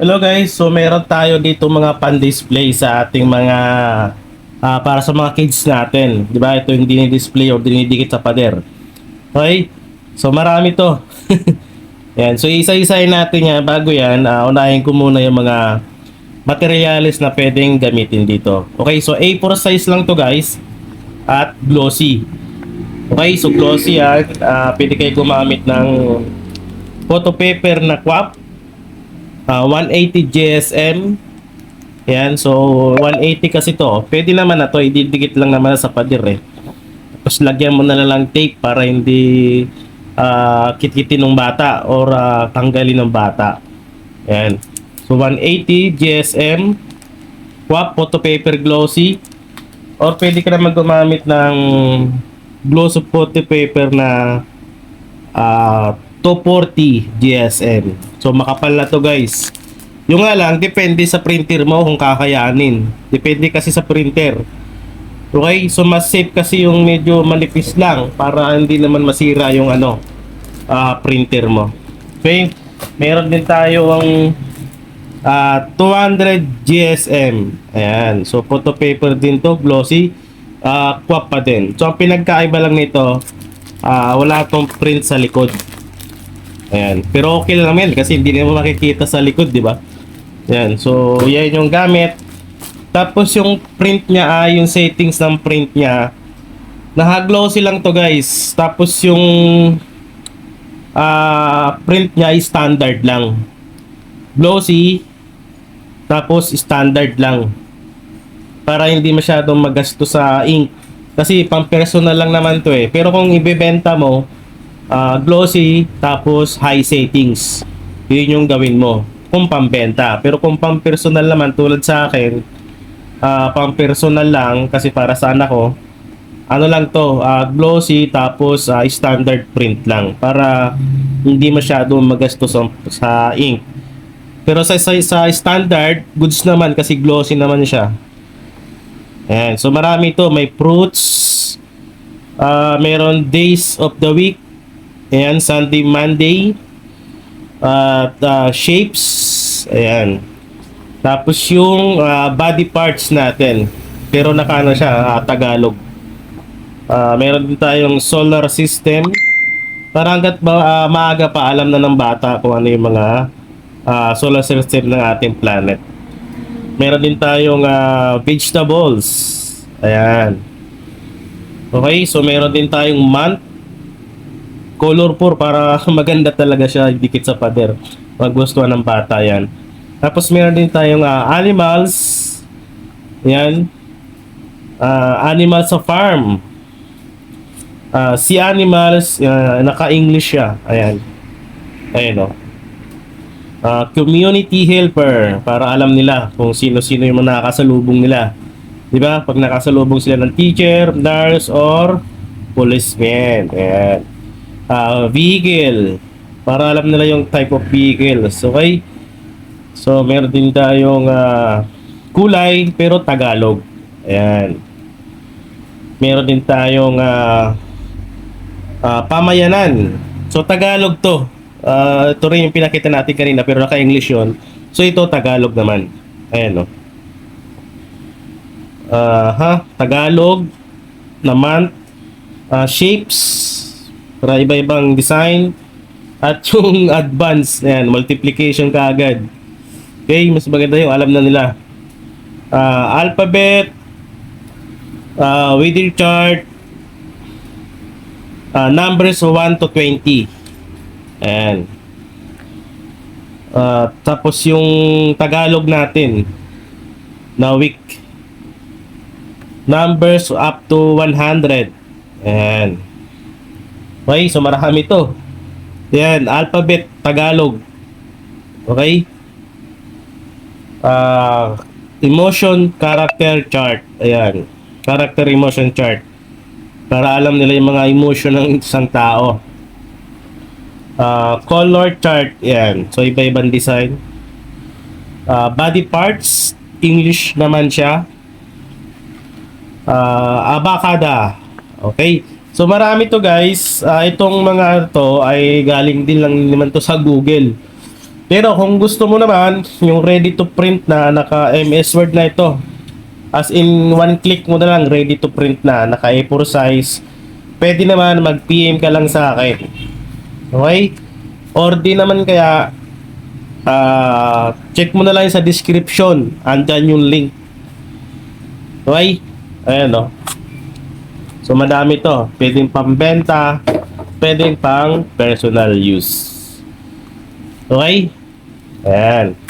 Hello guys, so meron tayo dito mga pan-display sa ating mga para sa mga kids natin. 'Di ba? Ito yung dinidisplay o dinidikit sa pader. Okay? So marami 'to. Yan. So isa-isahin natin 'yan. Bago 'yan, unahin ko muna yung mga materials na pwedeng gamitin dito. Okay, so A4 size lang 'to guys at glossy. Okay, so glossy yan. Pwede kayo gumamit ng photo paper na QAP. 180 GSM. Yan, so 180 kasi to. Pwede naman na to, ididikit lang naman sa pader eh. Tapos lagyan mo na lang tape para hindi kitkitin ng bata or tanggalin ng bata. Yan. So 180 GSM, QAP photo paper glossy, or pwede ka naman gumamit ng glossy photo paper na 240 GSM. So makapal na to guys. Yung nga lang, depende sa printer mo kung kakayanin. Depende kasi sa printer. Okay? So mas safe kasi yung medyo manipis lang para hindi naman masira yung printer mo. Okay? Meron din tayo ang 200 GSM. Ayan. So photo paper din to, glossy. QAP pa din. So ang pinagkaiba lang nito, wala tong print sa likod. Ayan. Pero okay lang yan kasi hindi naman makikita sa likod, di ba? Ayan. So, yan yung gamit. Tapos yung print niya, yung settings ng print niya, naka-glossy lang to guys. Tapos yung print niya ay standard lang. Glossy, tapos standard lang. Para hindi masyadong magasto sa ink. Kasi pang personal lang naman to eh. Pero kung ibebenta mo, glossy tapos high settings, yun yung gawin mo kung pambenta. Pero kung pang personal naman tulad sa akin, pang personal lang kasi para sa anak ko, ano lang to, glossy tapos standard print lang para hindi masyado magastos sa ink. Pero sa standard goods naman kasi glossy naman siya. Ayan, so marami to, may fruits, meron days of the week. Ayan, Sunday, Monday. At shapes. Ayan. Tapos yung body parts natin. Pero nakano siya, Tagalog. Meron din tayong solar system. Para hanggat maaga pa alam na ng bata kung ano yung mga solar system ng ating planet. Meron din tayong vegetables. Ayan. Okay, so meron din tayong month. Colorful para maganda talaga siya dikit sa pader. Magustuhan ng bata yan. Tapos meron din tayong animals. Yan. Animals sa farm. Si animals, naka-English siya. Ayan. Ayan o. Community helper. Para alam nila kung sino-sino yung mga nakasalubong nila. Diba? Pag nakasalubong sila ng teacher, nurse, or policeman. Ayan. Vehicle para alam nila yung type of vehicles. Okay, so meron din tayong kulay pero Tagalog. Ayan, meron din tayong pamayanan, so Tagalog to. Ito rin yung pinakita natin kanina pero naka-English yun, so ito Tagalog naman. Ayan o. Tagalog naman. Shapes para iba-ibang design at yung advance, ayan, multiplication kaagad. Okay, mas maganda yung alam na nila. Alphabet, weather chart, numbers 1 to 20. Ayan. Tapos yung Tagalog natin na week, numbers up to 100. Ayan. Okay, so marami to. Yan, alphabet, Tagalog. Okay? Emotion, character chart. Ayan. Character, emotion chart. Para alam nila yung mga emotion ng isang tao. Color chart. Yan. So, iba-ibang design. Body parts, English naman siya. Abacada. Okay? So marami to guys. Itong mga to ay galing din lang naman to sa Google. Pero kung gusto mo naman, yung ready to print na naka MS Word na ito, as in one click mo na lang, ready to print na, naka A4 size, pwede naman mag-PM ka lang sa akin. Okay? Or di naman kaya, check mo na lang sa description, andyan yung link. Okay? Ayan o. So madami to, pwedeng pambenta, pwedeng pang personal use. Okay? Ayan.